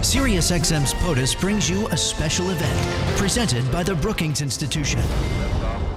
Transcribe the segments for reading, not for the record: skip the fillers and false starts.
SiriusXM's POTUS brings you a special event presented by the Brookings Institution.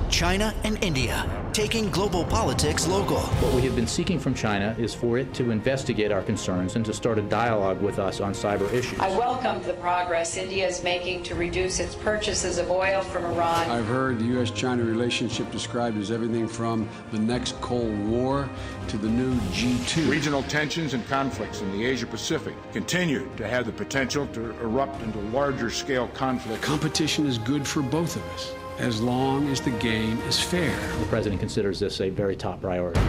China and India, taking global politics local. What we have been seeking from China is for it to investigate our concerns and to start a dialogue with us on cyber issues. I welcome the progress India is making to reduce its purchases of oil from Iran. I've heard the U.S.-China relationship described as everything from the next Cold War to the new G2. Regional tensions and conflicts in the Asia-Pacific continue to have the potential to erupt into larger-scale conflict. Competition is good for both of us, as long as the game is fair. The president considers this a very top priority.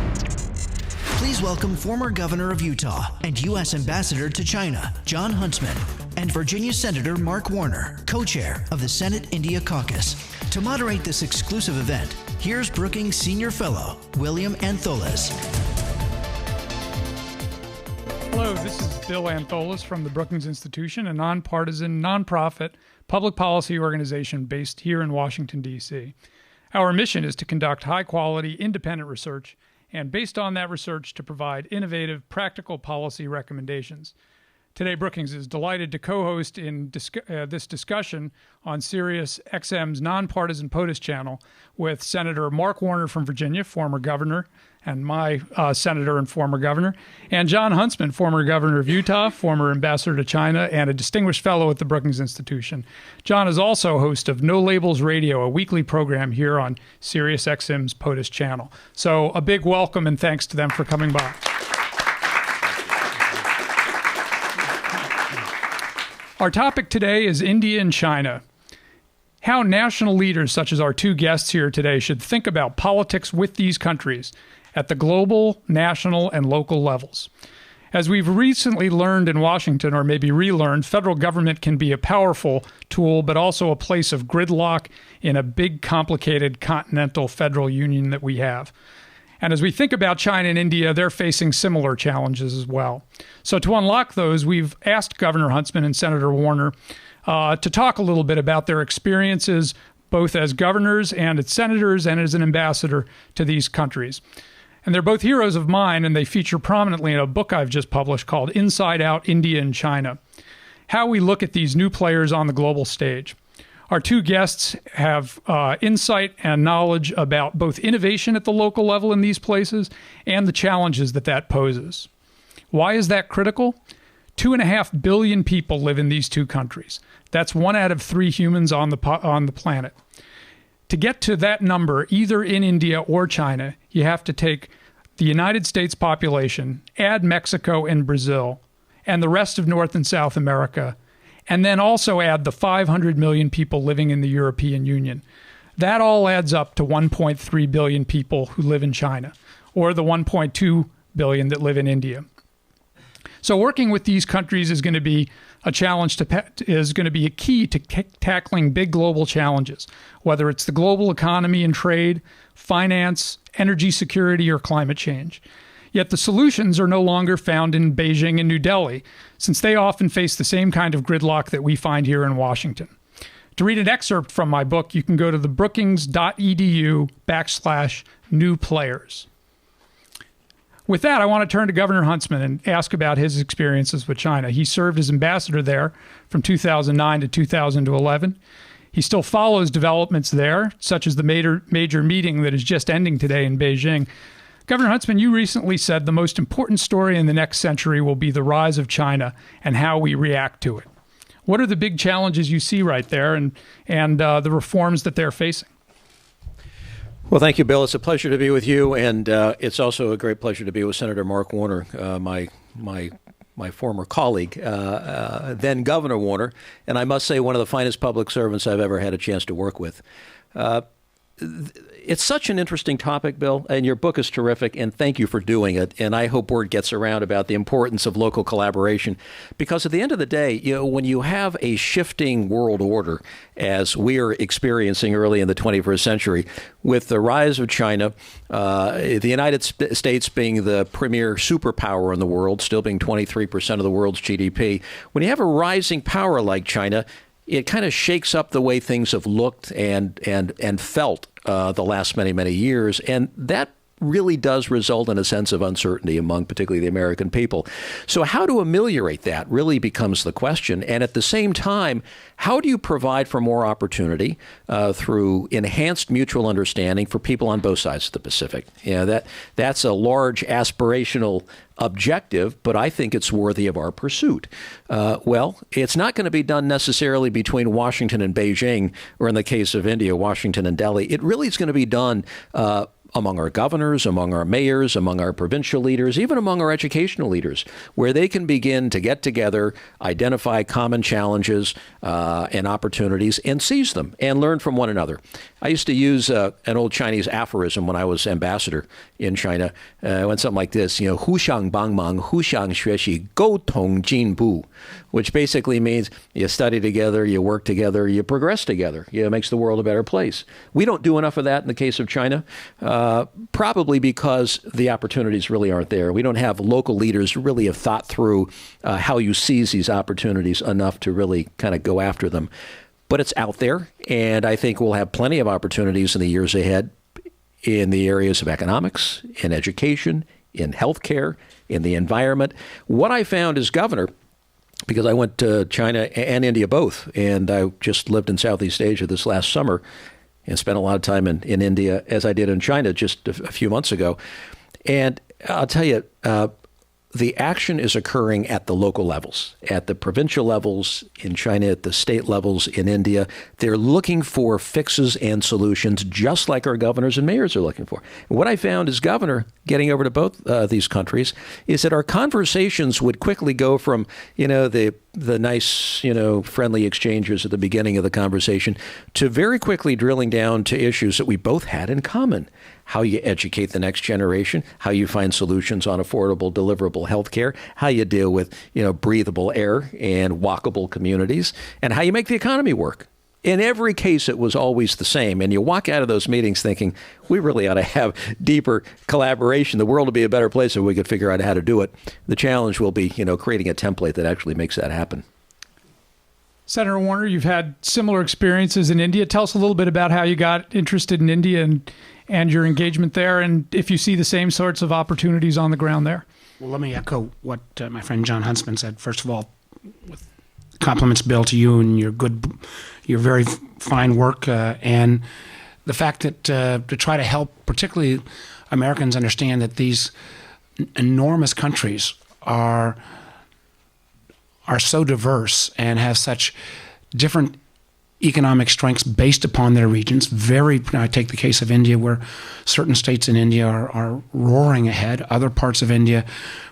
Please welcome former governor of Utah and U.S. ambassador to China, Jon Huntsman, and Virginia Senator Mark Warner, co-chair of the Senate India Caucus. To moderate this exclusive event, here's Brookings Senior Fellow, William Antholis. Hello, this is Bill Antholis from the Brookings Institution, a nonpartisan, nonprofit public policy organization based here in Washington, D.C. Our mission is to conduct high-quality, independent research, and based on that research, to provide innovative, practical policy recommendations. Today, Brookings is delighted to co-host in this discussion on SiriusXM's nonpartisan POTUS channel with Senator Mark Warner from Virginia, former governor, and my senator and former governor, and Jon Huntsman, former governor of Utah, former ambassador to China, and a distinguished fellow at the Brookings Institution. Jon is also host of No Labels Radio, a weekly program here on SiriusXM's POTUS channel. So a big welcome and thanks to them for coming by. Our topic today is India and China. How national leaders such as our two guests here today should think about politics with these countries at the global, national, and local levels. As we've recently learned in Washington, or maybe relearned, federal government can be a powerful tool, but also a place of gridlock in a big, complicated continental federal union that we have. And as we think about China and India, they're facing similar challenges as well. So to unlock those, we've asked Governor Huntsman and Senator Warner to talk a little bit about their experiences, both as governors and as senators and as an ambassador to these countries. And they're both heroes of mine, and they feature prominently in a book I've just published called Inside Out, India and China: How We Look at These New Players on the Global Stage. Our two guests have insight and knowledge about both innovation at the local level in these places and the challenges that poses. Why is that critical? 2.5 billion people live in these two countries. That's 1 out of 3 humans on the planet. To get to that number, either in India or China, you have to take the United States population, add Mexico and Brazil, and the rest of North and South America, and then also add the 500 million people living in the European Union. That all adds up to 1.3 billion people who live in China, or the 1.2 billion that live in India. So working with these countries is going to be a challenge is going to be a key to tackling big global challenges, whether it's the global economy and trade, finance, energy security, or climate change. Yet the solutions are no longer found in Beijing and New Delhi, since they often face the same kind of gridlock that we find here in Washington. To read an excerpt from my book, you can go to the brookings.edu/new players. With that, I want to turn to Governor Huntsman and ask about his experiences with China. He served as ambassador there from 2009 to 2011. He still follows developments there, such as the major meeting that is just ending today in Beijing. Governor Huntsman, you recently said the most important story in the next century will be the rise of China and how we react to it. What are the big challenges you see right there and the reforms that they're facing? Well, thank you, Bill. It's a pleasure to be with you, and it's also a great pleasure to be with Senator Mark Warner, my former colleague, then Governor Warner, and I must say one of the finest public servants I've ever had a chance to work with. It's such an interesting topic, Bill, and your book is terrific, and thank you for doing it. And I hope word gets around about the importance of local collaboration, because at the end of the day, when you have a shifting world order, as we are experiencing early in the 21st century, with the rise of China, the United States being the premier superpower in the world, still being 23% of the world's GDP, when you have a rising power like China, it kind of shakes up the way things have looked and felt the last many years. And that really does result in a sense of uncertainty among particularly the American people. So how to ameliorate that really becomes the question. And at the same time, how do you provide for more opportunity through enhanced mutual understanding for people on both sides of the Pacific? That's a large aspirational objective, but I think it's worthy of our pursuit. Well, it's not going to be done necessarily between Washington and Beijing, or in the case of India, Washington and Delhi. It really is going to be done among our governors, among our mayors, among our provincial leaders, even among our educational leaders, where they can begin to get together, identify common challenges and opportunities, and seize them and learn from one another. I used to use an old Chinese aphorism when I was ambassador in China. It went something like this, "Hu xiang bang mang, hu xiang xue xi, gou tong jin bu," which basically means you study together, you work together, you progress together. It makes the world a better place. We don't do enough of that in the case of China, probably because the opportunities really aren't there. We don't have local leaders who really have thought through how you seize these opportunities enough to really kind of go after them. But it's out there, and I think we'll have plenty of opportunities in the years ahead in the areas of economics, in education, in healthcare, in the environment. What I found as governor, because I went to China and India both, and I just lived in Southeast Asia this last summer and spent a lot of time in India, as I did in China just a few months ago. And I'll tell you, the action is occurring at the local levels, at the provincial levels in China, at the state levels in India. They're looking for fixes and solutions, just like our governors and mayors are looking for. And what I found as governor, getting over to both these countries, is that our conversations would quickly go from, the nice, friendly exchanges at the beginning of the conversation to very quickly drilling down to issues that we both had in common. How you educate the next generation, how you find solutions on affordable, deliverable health care, how you deal with, breathable air and walkable communities, and how you make the economy work. In every case, it was always the same. And you walk out of those meetings thinking, we really ought to have deeper collaboration. The world would be a better place if we could figure out how to do it. The challenge will be, creating a template that actually makes that happen. Senator Warner, you've had similar experiences in India. Tell us a little bit about how you got interested in India and your engagement there, and if you see the same sorts of opportunities on the ground there. Well, let me echo what my friend Jon Huntsman said. First of all, with compliments, Bill, to you and your very fine work, and the fact that to try to help particularly Americans understand that these enormous countries are so diverse and have such different economic strengths based upon their regions. I take the case of India, where certain states in India are roaring ahead. Other parts of India,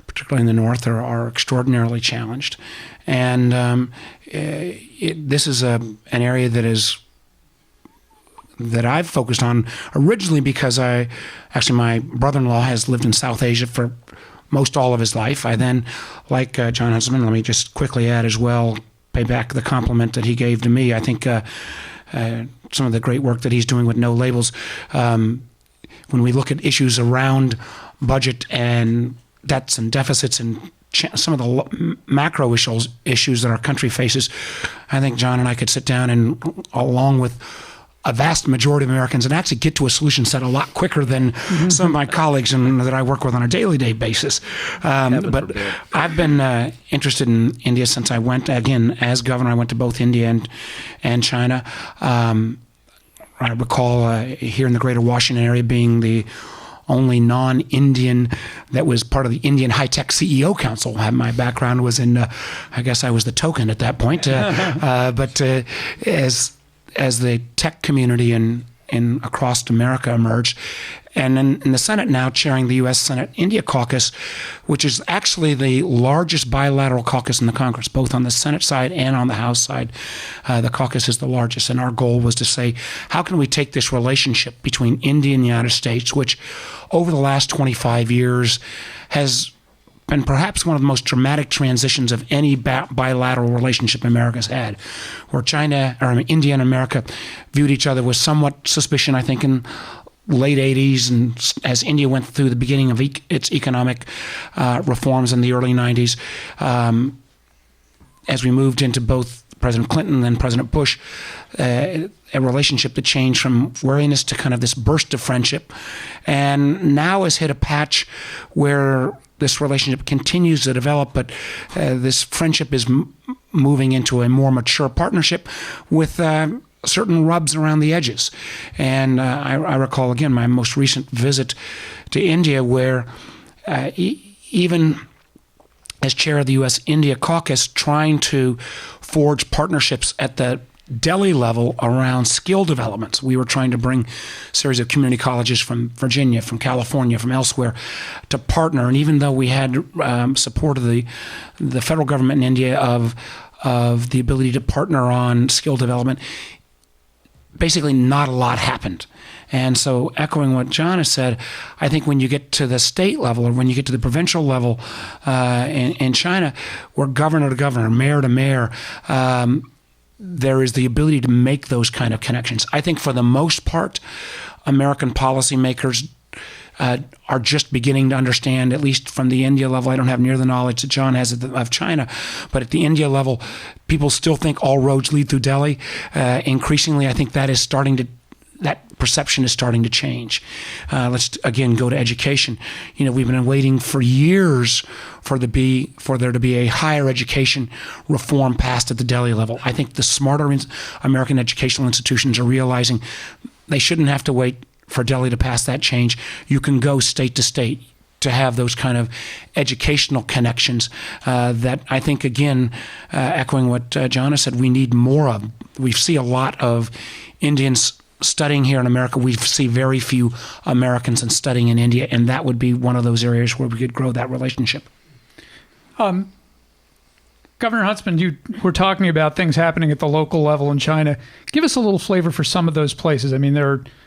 particularly in the north, are extraordinarily challenged. And this is an area that I've focused on originally because my brother-in-law has lived in South Asia for most all of his life. I then, like Jon Huntsman, let me just quickly add as well, pay back the compliment that he gave to me. I think some of the great work that he's doing with No Labels, when we look at issues around budget and debts and deficits and some of the macro issues that our country faces, I think John and I could sit down and, along with a vast majority of Americans, and actually get to a solution set a lot quicker than some of my colleagues that I work with on a daily basis. But I've been interested in India since I went, again, as governor. I went to both India and China. I recall here in the greater Washington area being the only non-Indian that was part of the Indian High-Tech CEO Council. My background was in, I guess I was the token at that point. But as the tech community in across America emerged, and in the Senate now chairing the U.S. Senate India Caucus, which is actually the largest bilateral caucus in the Congress, both on the Senate side and on the House side. The caucus is the largest, and our goal was to say, how can we take this relationship between India and the United States, which over the last 25 years has been perhaps one of the most dramatic transitions of any bilateral relationship America's had, where India and America viewed each other with somewhat suspicion, I think, in late 80s, and as India went through the beginning of its economic reforms in the early 90s, as we moved into both President Clinton, then President Bush, a relationship that changed from wariness to kind of this burst of friendship, and now has hit a patch where this relationship continues to develop, but this friendship is moving into a more mature partnership with certain rubs around the edges. And I recall, again, my most recent visit to India, where even as chair of the U.S. India Caucus, trying to forge partnerships at the Delhi level around skill developments. We were trying to bring a series of community colleges from Virginia, from California, from elsewhere to partner. And even though we had support of the federal government in India of the ability to partner on skill development, basically not a lot happened. And so, echoing what John has said, I think when you get to the state level or when you get to the provincial level in China, where governor to governor, mayor to mayor, there is the ability to make those kind of connections. I think for the most part, American policymakers are just beginning to understand, at least from the India level. I don't have near the knowledge that John has of China, but at the India level, people still think all roads lead through Delhi. Increasingly, I think that perception is starting to change. Let's again go to education. We've been waiting for years for there to be a higher education reform passed at the Delhi level. I think the smarter American educational institutions are realizing they shouldn't have to wait for Delhi to pass that change. You can go state to state to have those kind of educational connections that I think, again, echoing what John has said, we need more of. We see a lot of Indians studying here in America. We see very few Americans studying in India, and that would be one of those areas where we could grow that relationship. Governor Huntsman, you were talking about things happening at the local level in China. Give us a little flavor for some of those places. I mean,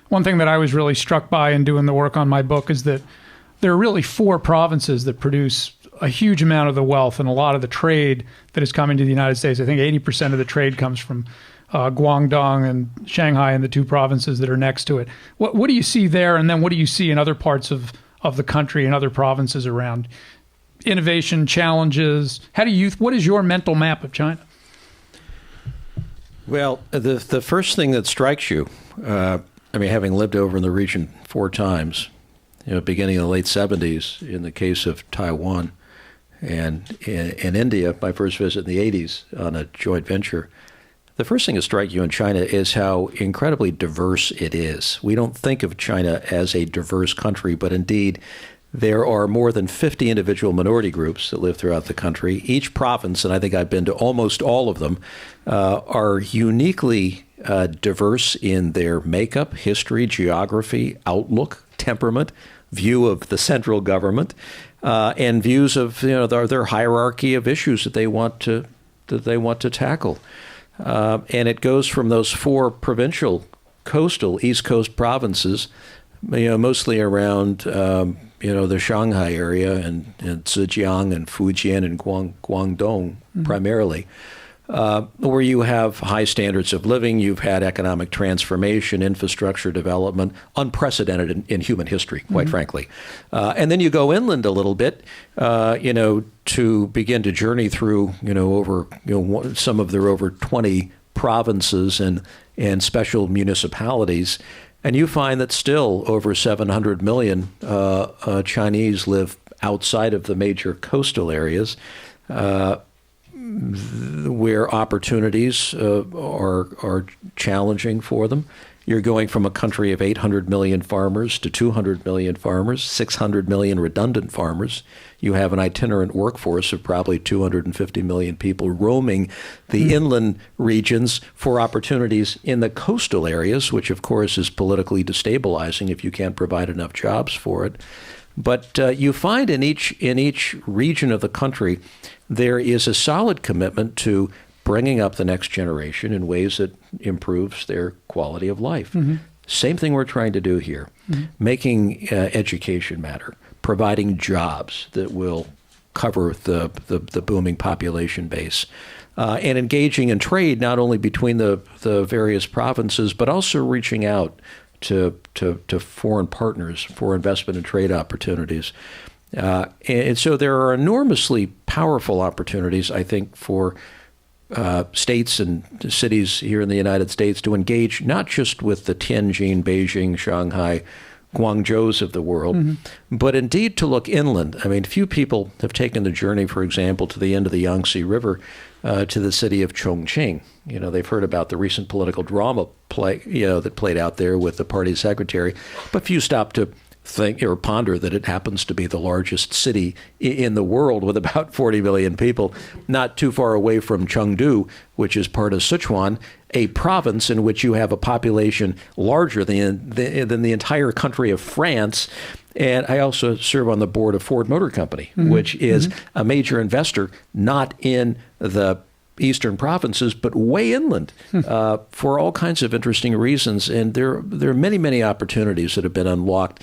one thing that I was really struck by in doing the work on my book is that there are really 4 provinces that produce a huge amount of the wealth and a lot of the trade that is coming to the United States. I think 80% of the trade comes from Guangdong and Shanghai and the 2 provinces that are next to it. What do you see there, and then what do you see in other parts of the country and other provinces around? Innovation, challenges. What is your mental map of China? Well, the first thing that strikes you, having lived over in the region 4 times, beginning in the late 70s in the case of Taiwan, and in India, my first visit in the 80s on a joint venture, the first thing to strike you in China is how incredibly diverse it is. We don't think of China as a diverse country, but indeed, there are more than 50 individual minority groups that live throughout the country. Each province, and I think I've been to almost all of them, are uniquely diverse in their makeup, history, geography, outlook, temperament, view of the central government, and views of their hierarchy of issues that they want to tackle. And it goes from those 4 provincial coastal East Coast provinces, mostly around the Shanghai area and Zhejiang and Fujian and Guangdong primarily, where you have high standards of living. You've had economic transformation, infrastructure development, unprecedented in human history, quite frankly. And then you go inland a little bit, to begin to journey through, over, some of their over 20 provinces and special municipalities. And you find that still over 700 million Chinese live outside of the major coastal areas, where opportunities are challenging for them. You're going from a country of 800 million farmers to 200 million farmers, 600 million redundant farmers. You have an itinerant workforce of probably 250 million people roaming the inland regions for opportunities in the coastal areas, which of course is politically destabilizing if you can't provide enough jobs for it. But you find in each region of the country, there is a solid commitment to bringing up the next generation in ways that improves their quality of life. Same thing we're trying to do here, making education matter, providing jobs that will cover the booming population base, and engaging in trade not only between the various provinces, but also reaching out to foreign partners for investment and trade opportunities. And so there are enormously powerful opportunities, I think, for states and cities here in the United States to engage not just with the Tianjin, Beijing, Shanghai, Guangzhou's of the world, but indeed to look inland. I mean, few people have taken the journey, for example, to the end of the Yangtze River, to the city of Chongqing. They've heard about the recent political drama that played out there with the party secretary, but few stop to think or ponder that it happens to be the largest city in the world with about 40 million people, not too far away from Chengdu, which is part of Sichuan, a province in which you have a population larger than the entire country of France. And I also serve on the board of Ford Motor Company, which is a major investor, not in the eastern provinces, but way inland for all kinds of interesting reasons. And there are many, many opportunities that have been unlocked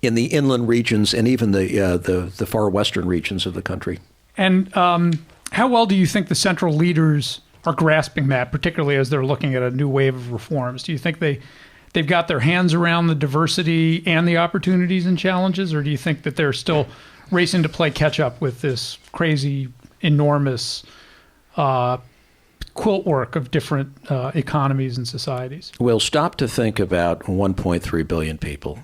in the inland regions and even the far western regions of the country. And how well do you think the central leaders are grasping that, particularly as they're looking at a new wave of reforms? Do you think they've got their hands around the diversity and the opportunities and challenges, or do you think that they're still racing to play catch up with this crazy, enormous quilt work of different economies and societies? Well, stop to think about 1.3 billion people.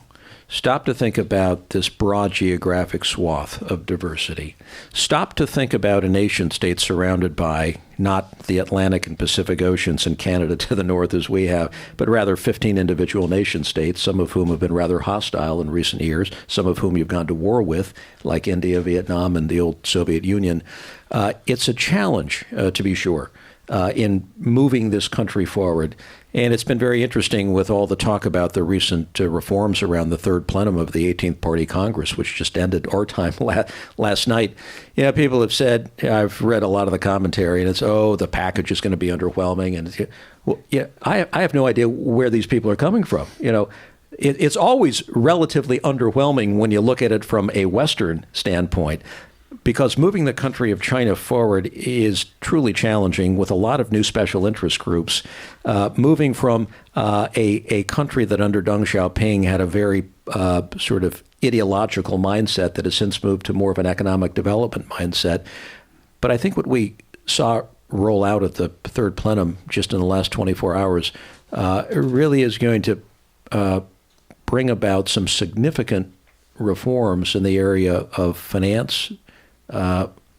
Stop to think about this broad geographic swath of diversity. Stop to think about a nation state surrounded by not the Atlantic and Pacific Oceans and Canada to the north as we have, but rather 15 individual nation states, some of whom have been rather hostile in recent years, some of whom you've gone to war with, like India, Vietnam, and the old Soviet Union. It's a challenge, to be sure, in moving this country forward. And it's been very interesting with all the talk about the recent reforms around the third plenum of the 18th Party Congress, which just ended our time last night. People have said, I've read a lot of the commentary, and it's, the package is going to be underwhelming. And I have no idea where these people are coming from. It's always relatively underwhelming when you look at it from a Western standpoint, because moving the country of China forward is truly challenging with a lot of new special interest groups. Moving from a country that under Deng Xiaoping had a very sort of ideological mindset that has since moved to more of an economic development mindset. But I think what we saw roll out at the third plenum just in the last 24 hours really is going to bring about some significant reforms in the area of finance,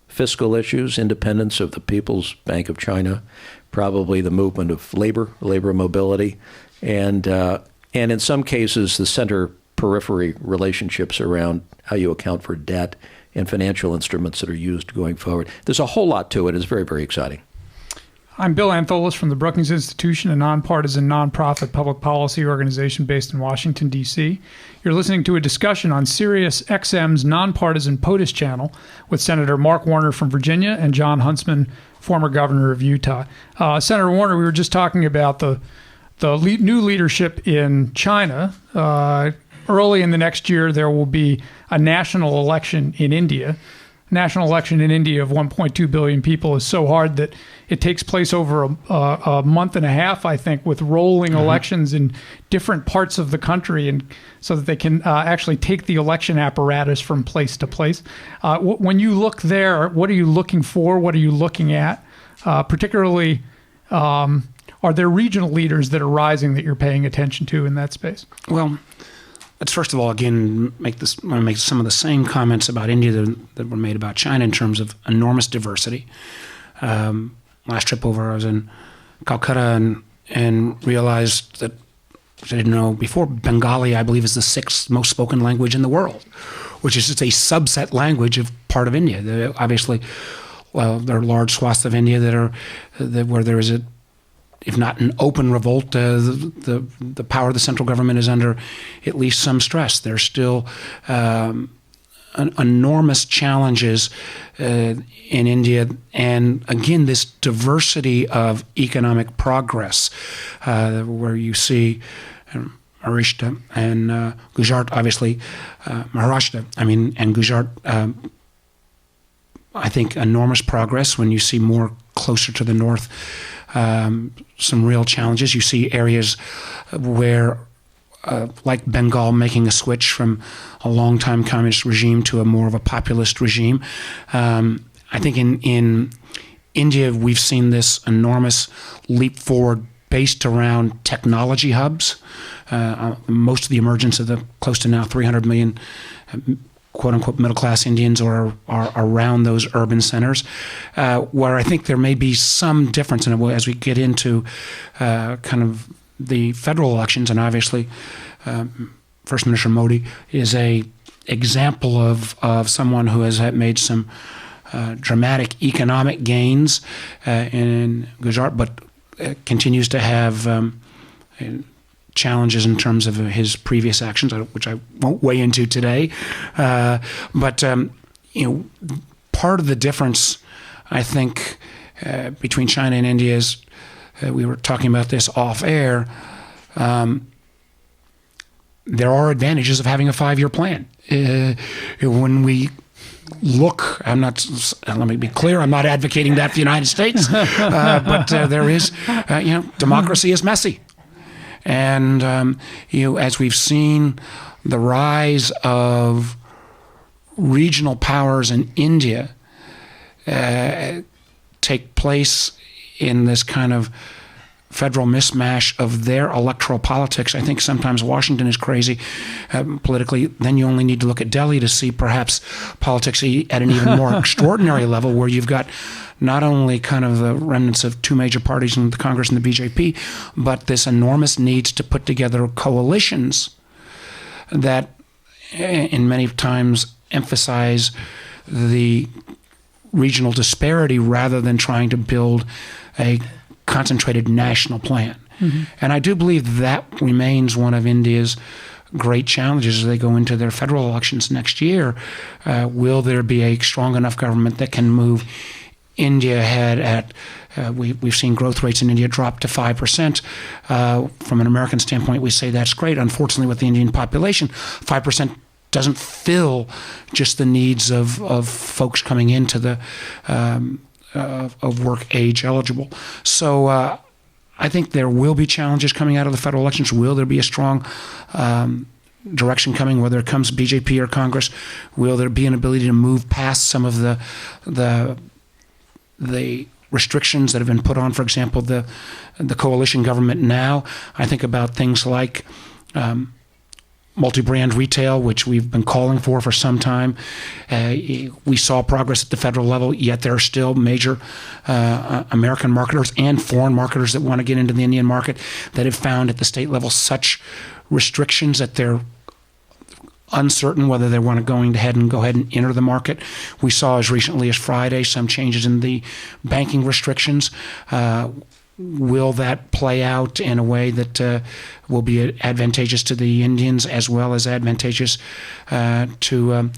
fiscal issues, independence of the People's Bank of China, probably the movement of labor mobility, and in some cases the center-periphery relationships around how you account for debt and financial instruments that are used going forward. There's a whole lot to it. It's very, very exciting. I'm Bill Antholis from the Brookings Institution, a nonpartisan, nonprofit public policy organization based in Washington, D.C. You're listening to a discussion on SiriusXM's nonpartisan POTUS channel with Senator Mark Warner from Virginia and Jon Huntsman, former governor of Utah. Senator Warner, we were just talking about the new leadership in China. Early in the next year, there will be a national election in India. National election in India of 1.2 billion people is so hard that it takes place over a month and a half, I think, with rolling elections in different parts of the country, and so that they can actually take the election apparatus from place to place. When you look there, what are you looking for? What are you looking at? Particularly, are there regional leaders that are rising that you're paying attention to in that space? Well, let's first of all, again, make some of the same comments about India that were made about China in terms of enormous diversity. Last trip over, I was in Calcutta and realized that I didn't know before, Bengali, I believe, is the 6th most spoken language in the world, which is just a subset language of part of India. Obviously, there are large swaths of India where there is if not an open revolt, the power of the central government is under at least some stress. There's still enormous challenges in India, and again, this diversity of economic progress, where you see Maharashtra and Gujarat, obviously and Gujarat. I think enormous progress when you see more closer to the north. Some real challenges. You see areas where, like Bengal, making a switch from a long-time communist regime to a more of a populist regime. I think in India, we've seen this enormous leap forward based around technology hubs. Most of the emergence of the close to now 300 million quote-unquote middle-class Indians are around those urban centers, where I think there may be some difference in it as we get into kind of the federal elections. And obviously, First Minister Modi is a example of someone who has made some dramatic economic gains in Gujarat, but continues to have challenges in terms of his previous actions, which I won't weigh into today. But part of the difference, I think, between China and India is, we were talking about this off air, there are advantages of having a 5-year plan. When we look, let me be clear, I'm not advocating that for the United States, but there is, democracy is messy. And, as we've seen the rise of regional powers in India take place in this kind of federal mismatch of their electoral politics. I think sometimes Washington is crazy politically. Then you only need to look at Delhi to see perhaps politics at an even more extraordinary level, where you've got not only kind of the remnants of two major parties in the Congress and the BJP, but this enormous need to put together coalitions that in many times emphasize the regional disparity rather than trying to build a concentrated national plan. Mm-hmm. And I do believe that remains one of India's great challenges as they go into their federal elections next year. Will there be a strong enough government that can move India ahead at, we've seen growth rates in India drop to 5%. From an American standpoint, we say that's great. Unfortunately, with the Indian population, 5% doesn't fill just the needs of folks coming into the of work age eligible. So I think there will be challenges coming out of the federal elections. Will there be a strong direction coming, whether it comes BJP or Congress? Will there be an ability to move past some of the restrictions that have been put on, for example, the coalition government now? I think about things like multi-brand retail, which we've been calling for some time. We saw progress at the federal level, yet there are still major American marketers and foreign marketers that want to get into the Indian market that have found at the state level such restrictions that they're uncertain whether they want to go ahead and enter the market. We saw as recently as Friday some changes in the banking restrictions. Will that play out in a way that will be advantageous to the Indians as well as advantageous to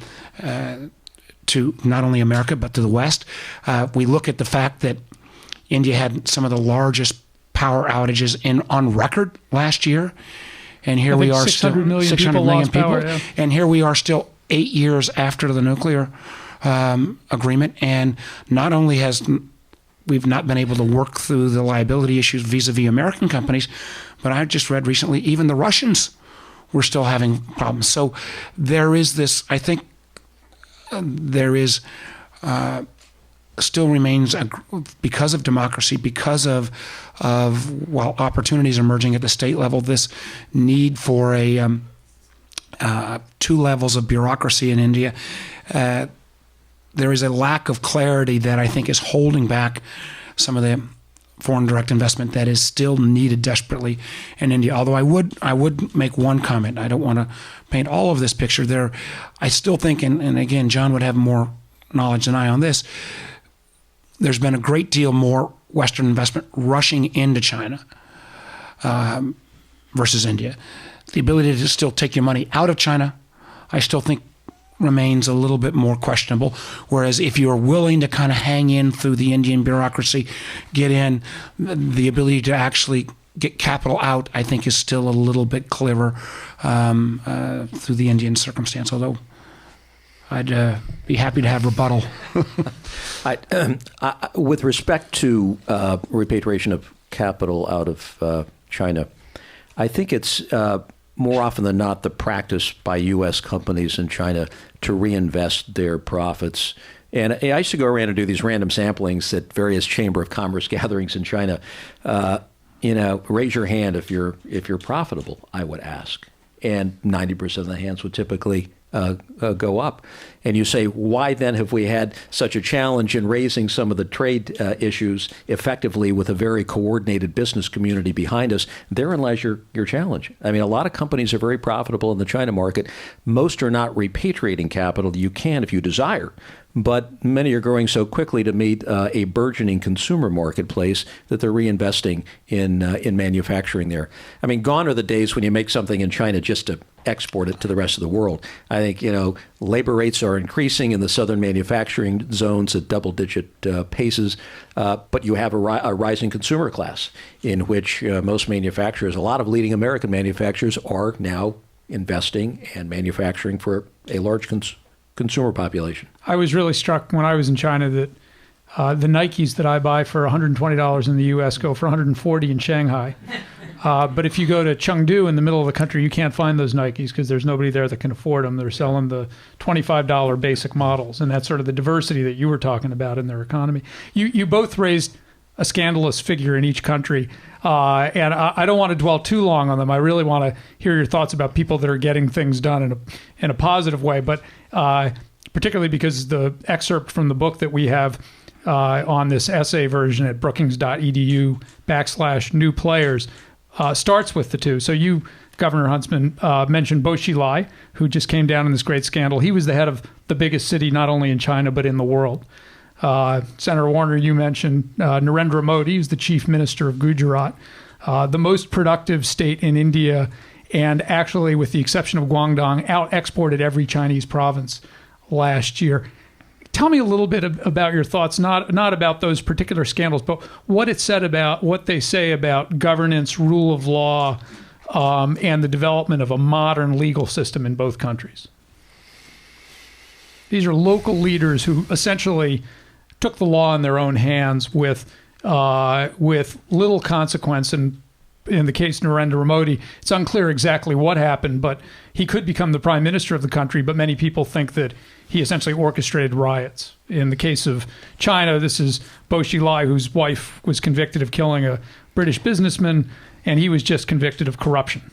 not only America but to the West? We look at the fact that India had some of the largest power outages on record last year, and here we are still 600 million people, yeah. And here we are still 8 years after the nuclear agreement, and not only we've not been able to work through the liability issues vis-a-vis American companies, but I just read recently even the Russians were still having problems. So there is this, I think there is still remains, because of democracy, because of while opportunities emerging at the state level, this need for a two levels of bureaucracy in India. There is a lack of clarity that I think is holding back some of the foreign direct investment that is still needed desperately in India. Although I would make one comment. I don't want to paint all of this picture there. I still think, and again, John would have more knowledge than I on this, there's been a great deal more Western investment rushing into China versus India. The ability to still take your money out of China, I still think remains a little bit more questionable. Whereas if you're willing to kind of hang in through the Indian bureaucracy, get in, the ability to actually get capital out, I think is still a little bit clearer through the Indian circumstance, although I'd be happy to have rebuttal. With respect to repatriation of capital out of China, I think it's more often than not the practice by U.S. companies in China to reinvest their profits And I used to go around and do these random samplings at various Chamber of Commerce gatherings in China. Raise your hand if you're profitable, I would ask. And 90% of the hands would typically go up. And you say, why then have we had such a challenge in raising some of the trade issues effectively with a very coordinated business community behind us? Therein lies your challenge. I mean, a lot of companies are very profitable in the China market. Most are not repatriating capital. You can if you desire. But many are growing so quickly to meet a burgeoning consumer marketplace that they're reinvesting in manufacturing there. I mean, gone are the days when you make something in China just to export it to the rest of the world. I think, labor rates are increasing in the southern manufacturing zones at double-digit paces, but you have a rising consumer class in which most manufacturers, a lot of leading American manufacturers, are now investing and manufacturing for a large consumer population. I was really struck when I was in China that the Nikes that I buy for $120 in the U.S. go for $140 in Shanghai. But if you go to Chengdu in the middle of the country, you can't find those Nikes because there's nobody there that can afford them. They're selling the $25 basic models, and that's sort of the diversity that you were talking about in their economy. You both raised a scandalous figure in each country, and I don't want to dwell too long on them. I really want to hear your thoughts about people that are getting things done in a positive way, but particularly because the excerpt from the book that we have on this essay version at brookings.edu/new players starts with the two. So you, Governor Huntsman, mentioned Bo Xilai, who just came down in this great scandal. He was the head of the biggest city, not only in China, but in the world. Senator Warner, you mentioned Narendra Modi, who's the chief minister of Gujarat, the most productive state in India, and actually, with the exception of Guangdong, out-exported every Chinese province last year. Tell me a little bit about your thoughts, not about those particular scandals, but what they say about governance, rule of law, and the development of a modern legal system in both countries. These are local leaders who essentially took the law in their own hands with little consequence. And in the case of Narendra Modi, it's unclear exactly what happened, but he could become the prime minister of the country. But many people think that he essentially orchestrated riots. In the case of China, this is Bo Xilai, whose wife was convicted of killing a British businessman, and he was just convicted of corruption.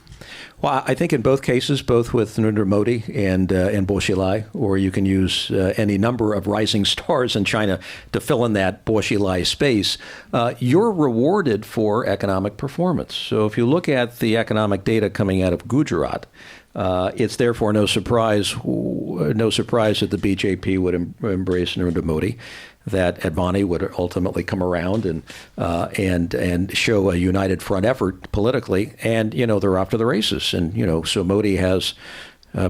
Well, I think in both cases, both with Narendra Modi and Bo Xilai, or you can use any number of rising stars in China to fill in that Bo Xilai space, you're rewarded for economic performance. So if you look at the economic data coming out of Gujarat, it's therefore no surprise that the BJP would embrace Narendra Modi, that Advani would ultimately come around and show a united front effort politically, and they're off to the races. And so Modi has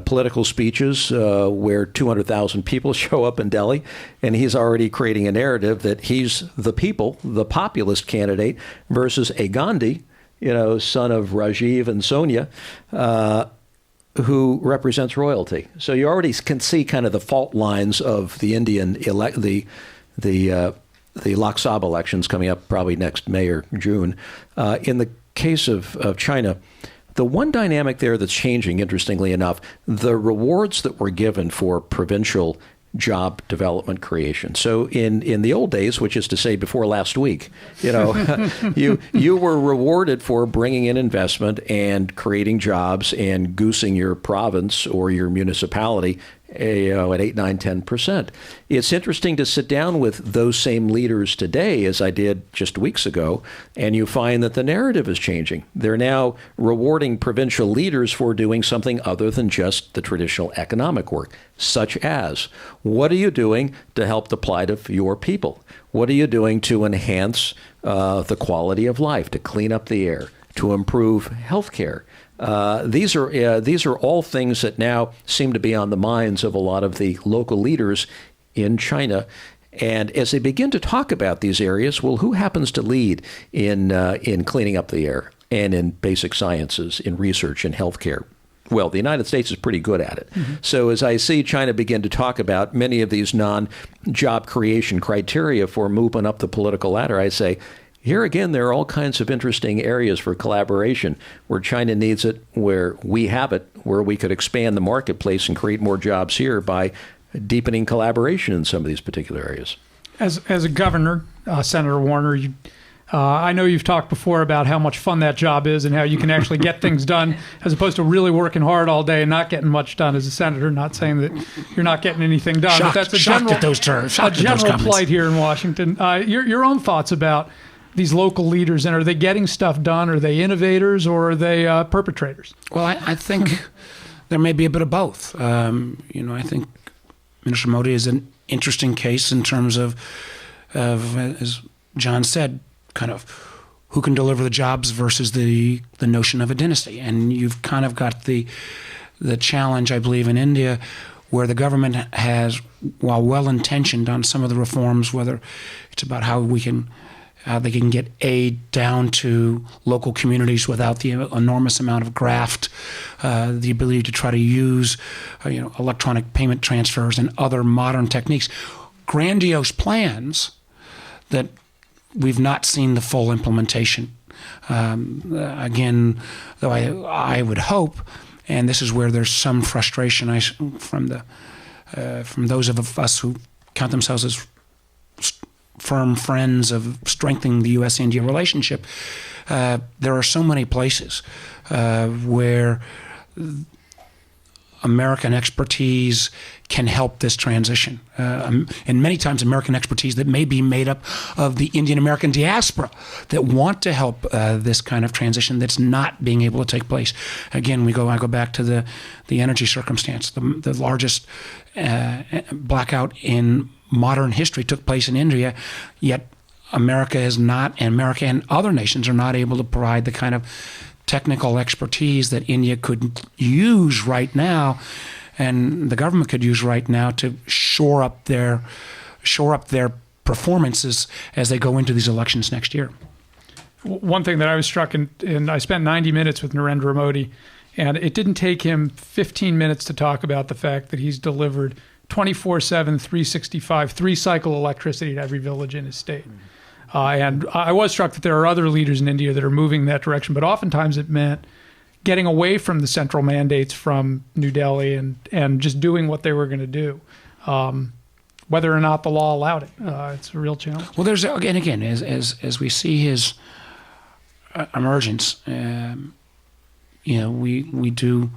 political speeches where 200,000 people show up in Delhi, and he's already creating a narrative that he's the people, the populist candidate, versus a Gandhi, son of Rajiv and Sonia, who represents royalty. So you already can see kind of the fault lines of the Indian the Lok Sabha elections coming up probably next May or June. In the case of China, the one dynamic there that's changing, interestingly enough, the rewards that were given for provincial job development creation. So in the old days, which is to say before last week, you were rewarded for bringing in investment and creating jobs and goosing your province or your municipality at 8, 9, 10%. It's interesting to sit down with those same leaders today, as I did just weeks ago, and you find that the narrative is changing. They're now rewarding provincial leaders for doing something other than just the traditional economic work, such as, what are you doing to help the plight of your people? What are you doing to enhance the quality of life, to clean up the air, to improve health care? These are all things that now seem to be on the minds of a lot of the local leaders in China. And as they begin to talk about these areas, well, who happens to lead in cleaning up the air and in basic sciences, in research, in healthcare? Well, the United States is pretty good at it. Mm-hmm. So as I see China begin to talk about many of these non-job creation criteria for moving up the political ladder, I say, here again, there are all kinds of interesting areas for collaboration where China needs it, where we have it, where we could expand the marketplace and create more jobs here by deepening collaboration in some of these particular areas. As a governor, Senator Warner, I know you've talked before about how much fun that job is and how you can actually get things done as opposed to really working hard all day and not getting much done as a senator. Not saying that you're not getting anything done, but that's a general plight here in Washington. Your own thoughts about these local leaders, and are they getting stuff done? Are they innovators or are they perpetrators? Well, I think there may be a bit of both. I think Minister Modi is an interesting case in terms of as John said, kind of who can deliver the jobs versus the notion of a dynasty. And you've kind of got the challenge, I believe, in India, where the government has, while well-intentioned on some of the reforms, whether it's about how they can get aid down to local communities without the enormous amount of graft, the ability to try to use electronic payment transfers and other modern techniques, grandiose plans that we've not seen the full implementation. Again, though I would hope, and this is where there's some frustration from those of us who count themselves as firm friends of strengthening the U.S.-India relationship, there are so many places where American expertise can help this transition. And many times American expertise that may be made up of the Indian American diaspora that want to help this kind of transition that's not being able to take place. Again, I go back to the energy circumstance. The largest blackout in modern history took place in India, yet America is not, and America and other nations are not able to provide the kind of technical expertise that India could use right now, and the government could use right now to shore up their performances as they go into these elections next year. One thing that I was struck in, I spent 90 minutes with Narendra Modi, and it didn't take him 15 minutes to talk about the fact that he's delivered 24/7, 365, three-cycle electricity to every village in his state. And I was struck that there are other leaders in India that are moving in that direction, but oftentimes it meant getting away from the central mandates from New Delhi and just doing what they were going to do, whether or not the law allowed it. It's a real challenge. Well, there's again as we see his emergence, we do,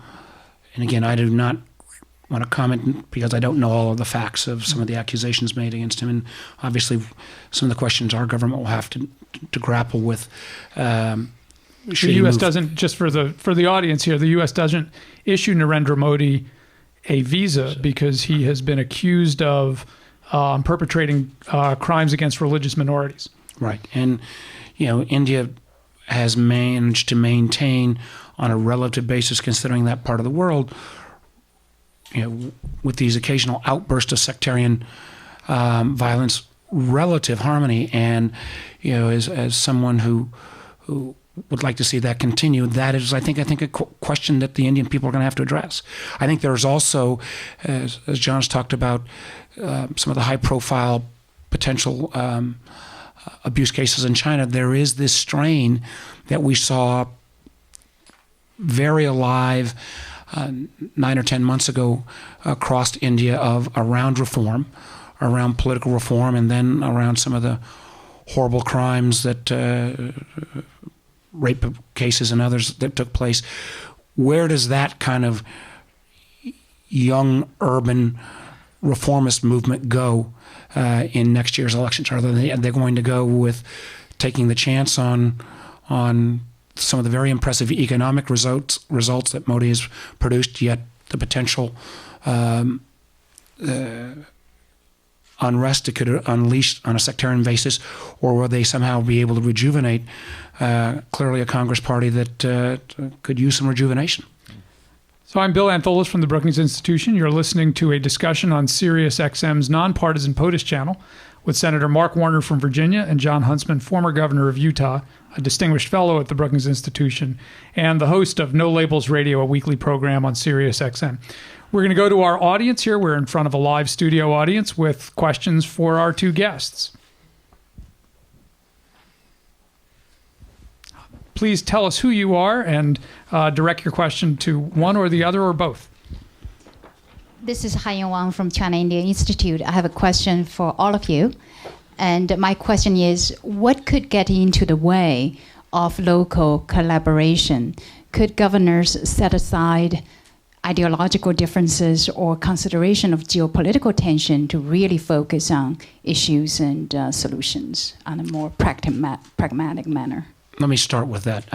and again I do not want to comment because I don't know all of the facts of some of the accusations made against him, and obviously some of the questions our government will have to grapple with. The U.S. doesn't, just for the audience here, the U.S. doesn't issue Narendra Modi a visa because he has been accused of perpetrating crimes against religious minorities. Right, and India has managed to maintain on a relative basis, considering that part of the world, with these occasional outbursts of sectarian violence, relative harmony. And as someone who would like to see that continue, that is, I think a question that the Indian people are going to have to address. I think there's also, as John's talked about, some of the high-profile potential abuse cases in China. There is this strain that we saw very alive 9 or 10 months ago across India around reform, around political reform, and then around some of the horrible crimes that rape cases and others that took place. Where does that kind of young urban reformist movement go in next year's elections? Are they going to go with taking the chance on some of the very impressive economic results that Modi has produced, yet the potential unrest it could unleash on a sectarian basis, or will they somehow be able to rejuvenate clearly a Congress party that could use some rejuvenation? So I'm Bill Antholis from the Brookings Institution. You're listening to a discussion on SiriusXM's nonpartisan POTUS channel with Senator Mark Warner from Virginia and Jon Huntsman, former governor of Utah, a distinguished fellow at the Brookings Institution, and the host of No Labels Radio, a weekly program on SiriusXM. We're going to go to our audience here. We're in front of a live studio audience with questions for our two guests. Please tell us who you are and direct your question to one or the other or both. This is Haiyan Wang from China India Institute. I have a question for all of you. And my question is, what could get into the way of local collaboration? Could governors set aside ideological differences or consideration of geopolitical tension to really focus on issues and solutions on a more pragmatic manner? Let me start with that.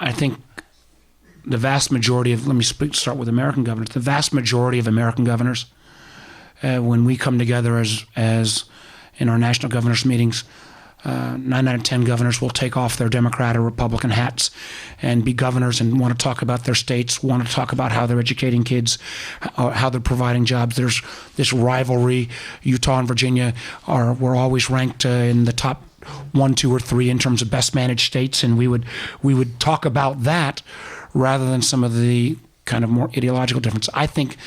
I think the vast majority of, start with American governors. The vast majority of American governors, when we come together as in our national governors meetings, 9 out of 10 governors will take off their Democrat or Republican hats and be governors and want to talk about their states, want to talk about how they're educating kids, how they're providing jobs. There's this rivalry. Utah and Virginia were always ranked in the top 1, 2, or 3 in terms of best managed states, and we would talk about that rather than some of the kind of more ideological difference. I think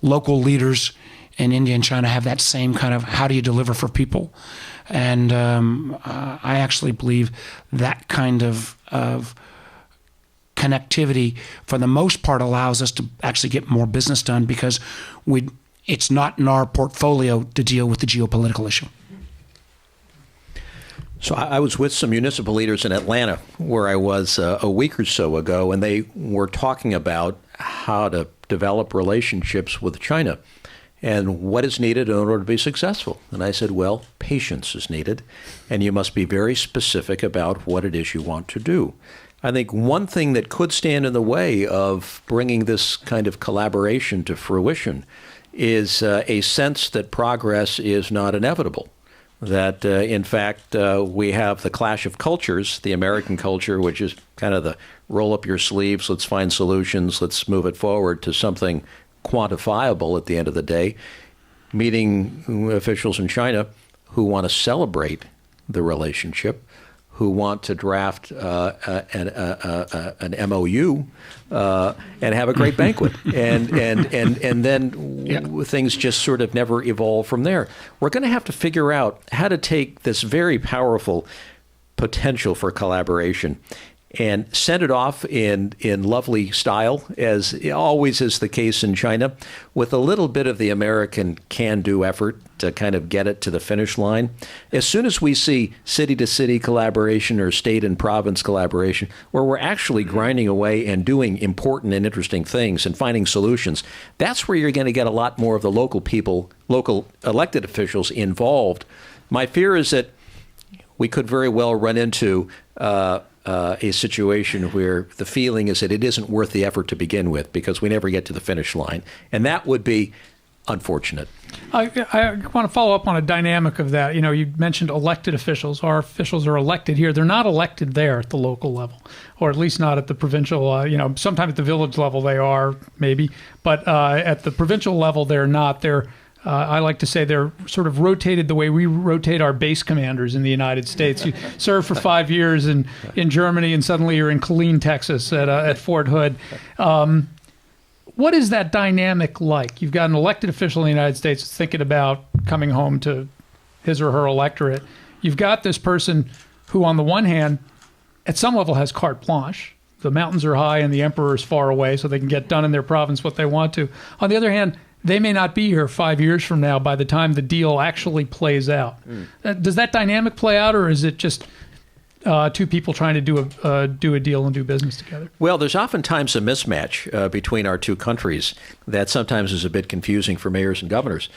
local leaders in India and China have that same kind of how do you deliver for people. And I actually believe that kind of connectivity, for the most part, allows us to actually get more business done because it's not in our portfolio to deal with the geopolitical issue. So I was with some municipal leaders in Atlanta where I was a week or so ago, and they were talking about how to develop relationships with China and what is needed in order to be successful. And I said, well, patience is needed, and you must be very specific about what it is you want to do. I think one thing that could stand in the way of bringing this kind of collaboration to fruition is a sense that progress is not inevitable. That, in fact, we have the clash of cultures, the American culture, which is kind of the roll up your sleeves, let's find solutions, let's move it forward, to something quantifiable at the end of the day, meeting officials in China who want to celebrate the relationship, who want to draft an MOU and have a great banquet. And then things just sort of never evolve from there. We're going to have to figure out how to take this very powerful potential for collaboration and send it off in lovely style, as always is the case in China, with a little bit of the American can-do effort to kind of get it to the finish line. As soon as we see city-to-city collaboration or state and province collaboration, where we're actually grinding away and doing important and interesting things and finding solutions, that's where you're going to get a lot more of the local people, local elected officials involved. My fear is that we could very well run into a situation where the feeling is that it isn't worth the effort to begin with because we never get to the finish line. And that would be unfortunate. I want to follow up on a dynamic of that. You know, you mentioned elected officials. Our officials are elected here. They're not elected there at the local level, or at least not at the provincial. Sometimes at the village level they are, maybe. But at the provincial level, they're not. I like to say they're sort of rotated the way we rotate our base commanders in the United States. You serve for 5 years in Germany, and suddenly you're in Killeen, Texas at Fort Hood. What is that dynamic like? You've got an elected official in the United States thinking about coming home to his or her electorate. You've got this person who, on the one hand, at some level has carte blanche. The mountains are high and the emperor is far away, so they can get done in their province what they want to. On the other hand, they may not be here 5 years from now by the time the deal actually plays out. Does that dynamic play out, or is it just two people trying to do a deal and do business together? Well, there's oftentimes a mismatch between our two countries that sometimes is a bit confusing for mayors and governors.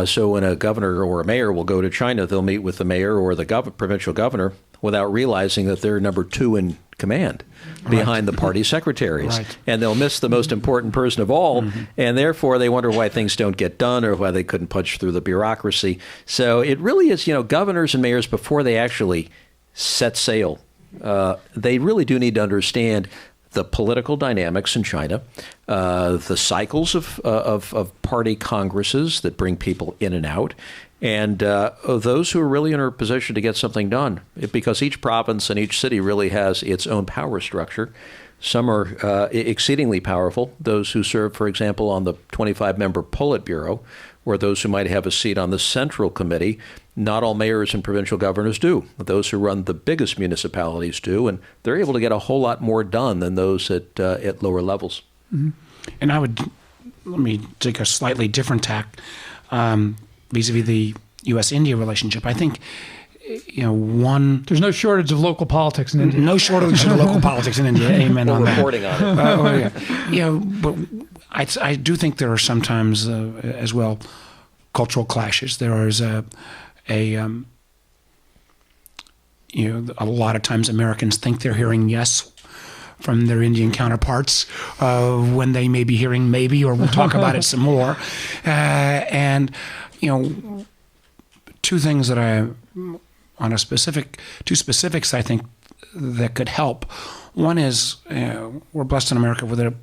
So when a governor or a mayor will go to China, they'll meet with the mayor or the provincial governor without realizing that they're number 2 in command behind the party secretaries. Right. And they'll miss the most important person of all, and therefore they wonder why things don't get done or why they couldn't punch through the bureaucracy. So it really is, governors and mayors, before they actually set sail, they really do need to understand the political dynamics in China, the cycles of party congresses that bring people in and out, and those who are really in a position to get something done, because each province and each city really has its own power structure. Some are exceedingly powerful, those who serve, for example, on the 25-member Politburo, or those who might have a seat on the Central Committee. Not all mayors and provincial governors do. Those who run the biggest municipalities do, and they're able to get a whole lot more done than those at lower levels. And I would let me take a slightly different tack vis-a-vis the U.S.-India relationship. I think, there's no shortage of local politics in India. No shortage of local politics in India. Amen on that. Reporting on it. But I do think there are sometimes as well cultural clashes. There is a lot of times Americans think they're hearing yes from their Indian counterparts when they may be hearing maybe, or we'll talk about it some more. And two things that two specifics I think that could help. One is we're blessed in America with an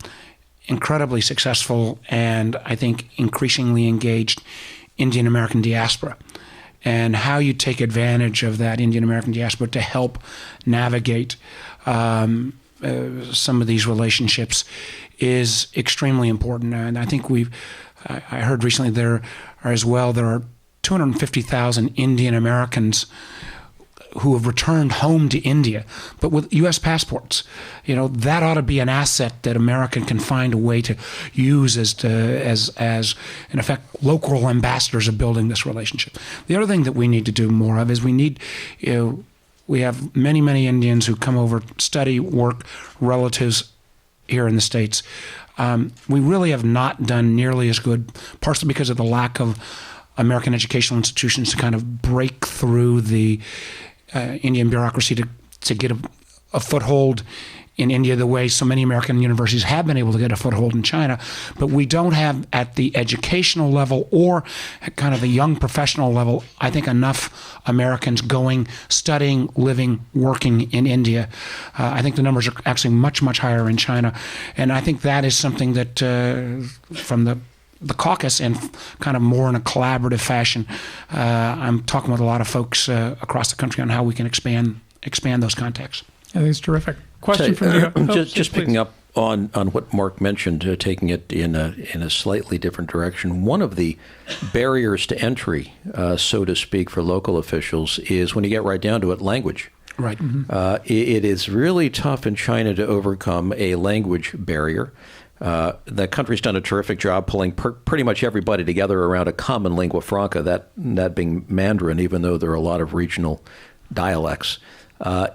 incredibly successful and I think increasingly engaged Indian American diaspora, and how you take advantage of that Indian American diaspora to help navigate some of these relationships is extremely important. And I think I heard recently there are 250,000 Indian Americans who have returned home to India, but with U.S. passports. That ought to be an asset that America can find a way to use as in effect local ambassadors of building this relationship. The other thing that we need to do more of is we have many, many Indians who come over, study, work, relatives here in the States. We really have not done nearly as good, partially because of the lack of American educational institutions to kind of break through the Indian bureaucracy to get a foothold in India the way so many American universities have been able to get a foothold in China. But we don't have, at the educational level or at kind of the young professional level, I think enough Americans going, studying, living, working in India. I think the numbers are actually much, much higher in China. And I think that is something that from the caucus and kind of more in a collaborative fashion, I'm talking with a lot of folks across the country on how we can expand those contacts. I think it's terrific. Question from you. Just picking up on what Mark mentioned, taking it in a slightly different direction. One of the barriers to entry, so to speak, for local officials is, when you get right down to it, language. Right. Mm-hmm. It is really tough in China to overcome a language barrier. The country's done a terrific job pulling pretty much everybody together around a common lingua franca, that being Mandarin, even though there are a lot of regional dialects.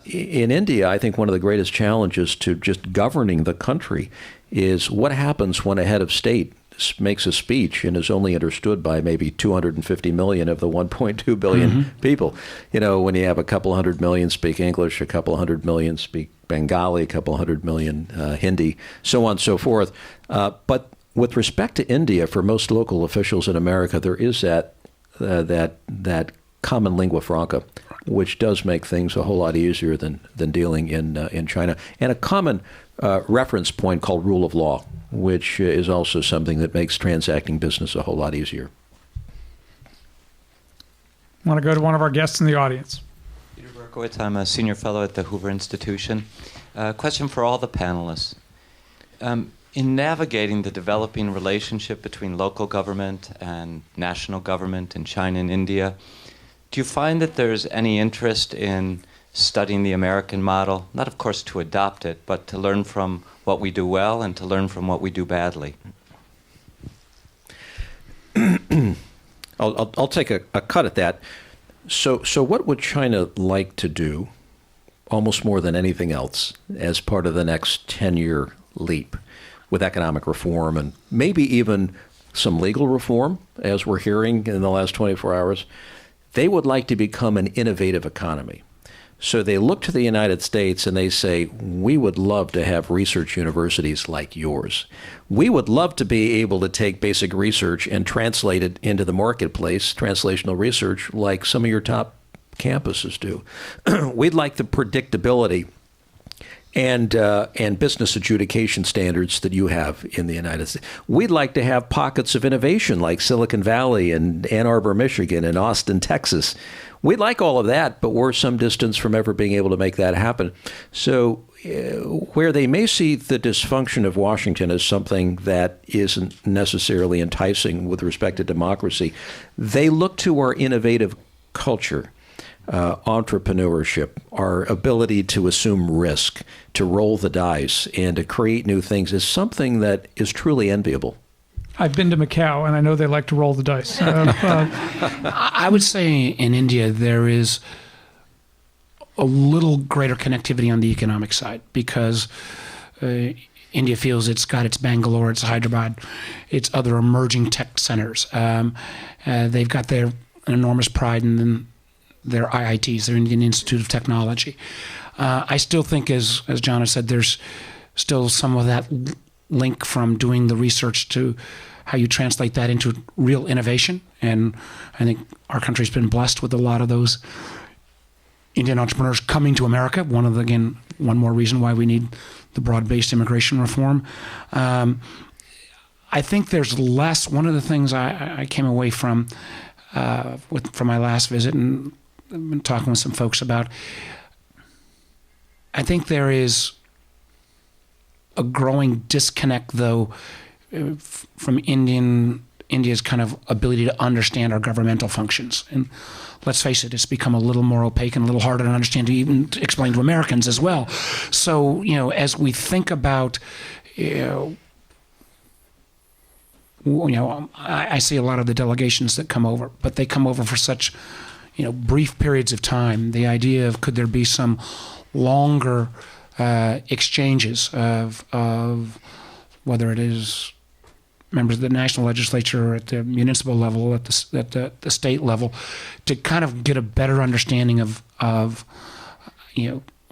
In India, I think one of the greatest challenges to just governing the country is what happens when a head of state makes a speech and is only understood by maybe 250 million of the 1.2 billion people. When you have a couple 100 million speak English, a couple 100 million speak Bengali, a couple 100 million Hindi, so on and so forth. But with respect to India, for most local officials in America, there is that common lingua franca, which does make things a whole lot easier than dealing in China, and a common reference point called rule of law, which is also something that makes transacting business a whole lot easier. I want to go to one of our guests in the audience. Peter Berkowitz, I'm a senior fellow at the Hoover Institution. Question for all the panelists. In navigating the developing relationship between local government and national government in China and India, do you find that there's any interest in studying the American model? Not, of course, to adopt it, but to learn from what we do well and to learn from what we do badly. I'll take a cut at that. So what would China like to do, almost more than anything else, as part of the next 10-year leap with economic reform and maybe even some legal reform, as we're hearing in the last 24 hours? They would like to become an innovative economy. So they look to the United States and they say, we would love to have research universities like yours. We would love to be able to take basic research and translate it into the marketplace, translational research, like some of your top campuses do. We'd like the predictability and business adjudication standards that you have in the United States. We'd like to have pockets of innovation like Silicon Valley and Ann Arbor, Michigan, and Austin, Texas. We'd like all of that, but we're some distance from ever being able to make that happen. So where they may see the dysfunction of Washington as something that isn't necessarily enticing with respect to democracy, they look to our innovative culture. Entrepreneurship, our ability to assume risk, to roll the dice, and to create new things is something that is truly enviable. I've been to Macau, and I know they like to roll the dice. I would say in India there is a little greater connectivity on the economic side because India feels it's got its Bangalore, its Hyderabad, its other emerging tech centers. They've got their enormous pride in their IITs, their Indian Institute of Technology. I still think, as John has said, there's still some of that link from doing the research to how you translate that into real innovation. And I think our country's been blessed with a lot of those Indian entrepreneurs coming to America. One more reason why we need the broad-based immigration reform. I think there's less. One of the things I came away from my last visit, and I've been talking with some folks about, I think there is a growing disconnect, though, from India's kind of ability to understand our governmental functions. And let's face it, it's become a little more opaque and a little harder to understand, to even explain to Americans as well. So, as we think about, I see a lot of the delegations that come over, but they come over for such, brief periods of time. The idea of, could there be some longer exchanges of whether it is members of the national legislature or at the municipal level, at the state level, to kind of get a better understanding of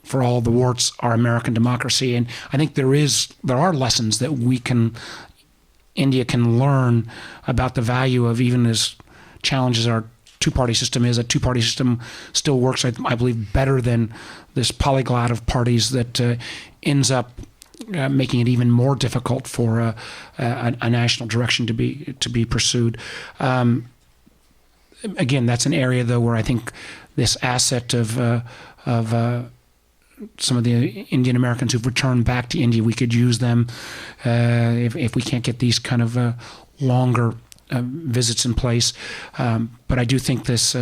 for all the warts, our American democracy. And I think there are lessons that India can learn about the value of, even as challenges our two-party system is. A two-party system still works, I believe, better than this polyglot of parties that ends up making it even more difficult for a national direction to be pursued. Again, that's an area, though, where I think this asset of some of the Indian Americans who've returned back to India, we could use them if we can't get these kind of longer visits in place. But I do think this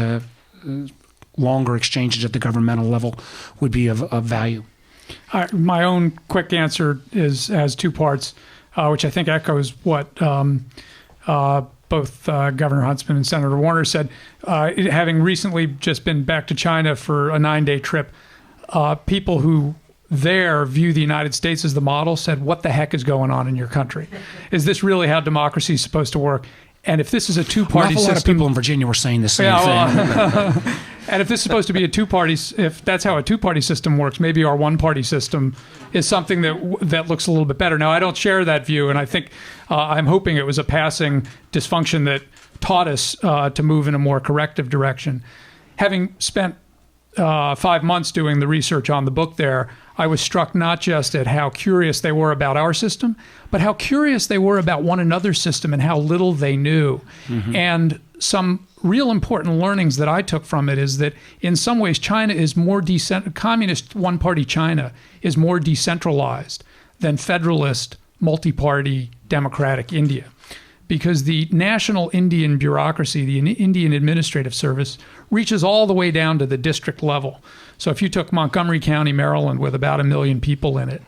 longer exchanges at the governmental level would be of value. My own quick answer has two parts, which I think echoes what both Governor Huntsman and Senator Warner said. Having recently just been back to China for a 9-day trip, people who there view the United States as the model said, "What the heck is going on in your country? Is this really how democracy is supposed to work?" And if this is a two-party system, a lot of people in Virginia were saying the same thing. And if this is supposed to be if that's how a two-party system works, maybe our one-party system is something that looks a little bit better. Now, I don't share that view, and I think I'm hoping it was a passing dysfunction that taught us to move in a more corrective direction. Having spent 5 months doing the research on the book there, I was struck not just at how curious they were about our system, but how curious they were about one another's system and how little they knew. Mm-hmm. And some real important learnings that I took from it is that in some ways China is more communist one-party China is more decentralized than federalist multi-party democratic India. Because the national Indian bureaucracy, the Indian Administrative Service, reaches all the way down to the district level. So if you took Montgomery County, Maryland, with about 1 million people in it,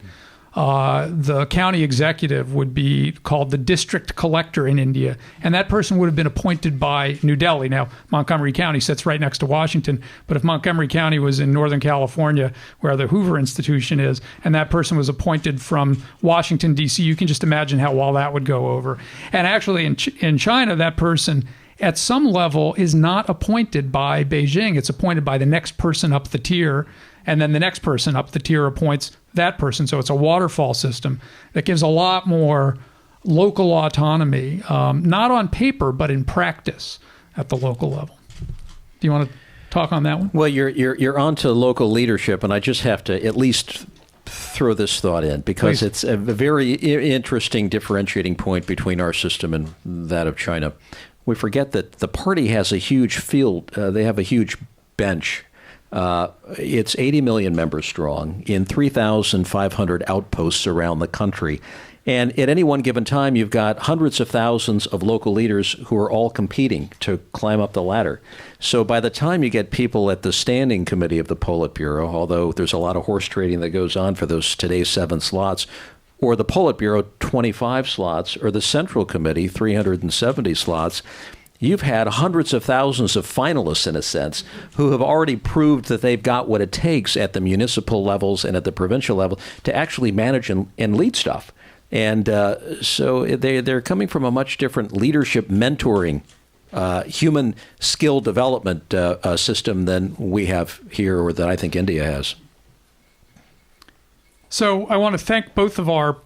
the county executive would be called the district collector in India, and that person would have been appointed by New Delhi. Now, Montgomery County sits right next to Washington, but if Montgomery County was in Northern California, where the Hoover Institution is, and that person was appointed from Washington, D.C., you can just imagine how well that would go over. And actually, in China, that person, at some level, is not appointed by Beijing. It's appointed by the next person up the tier, and then the next person up the tier appoints that person. So it's a waterfall system that gives a lot more local autonomy, not on paper, but in practice at the local level. Do you want to talk on that one? Well, you're on to local leadership, and I just have to at least throw this thought in, because Please. It's a very interesting differentiating point between our system and that of China. We forget that the party has a huge field. They have a huge bench. It's 80 million members strong in 3,500 outposts around the country. And at any one given time, you've got hundreds of thousands of local leaders who are all competing to climb up the ladder. So by the time you get people at the standing committee of the Politburo, although there's a lot of horse trading that goes on for those today's 7 slots, or the Politburo 25 slots, or the Central Committee 370 slots, you've had hundreds of thousands of finalists, in a sense, who have already proved that they've got what it takes at the municipal levels and at the provincial level to actually manage and lead stuff. And so they're coming from a much different leadership mentoring, human skill development system than we have here, or that I think India has. So I want to thank both of our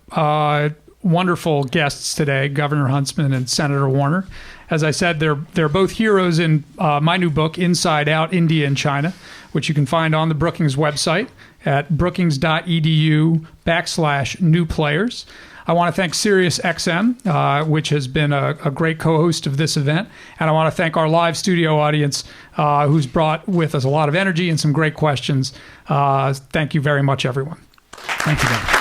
wonderful guests today, Governor Huntsman and Senator Warner. As I said, they're both heroes in my new book, Inside Out, India and China, which you can find on the Brookings website at brookings.edu/new players. I want to thank SiriusXM, which has been a great co-host of this event. And I want to thank our live studio audience, who's brought with us a lot of energy and some great questions. Thank you very much, everyone. Thank you, Doug.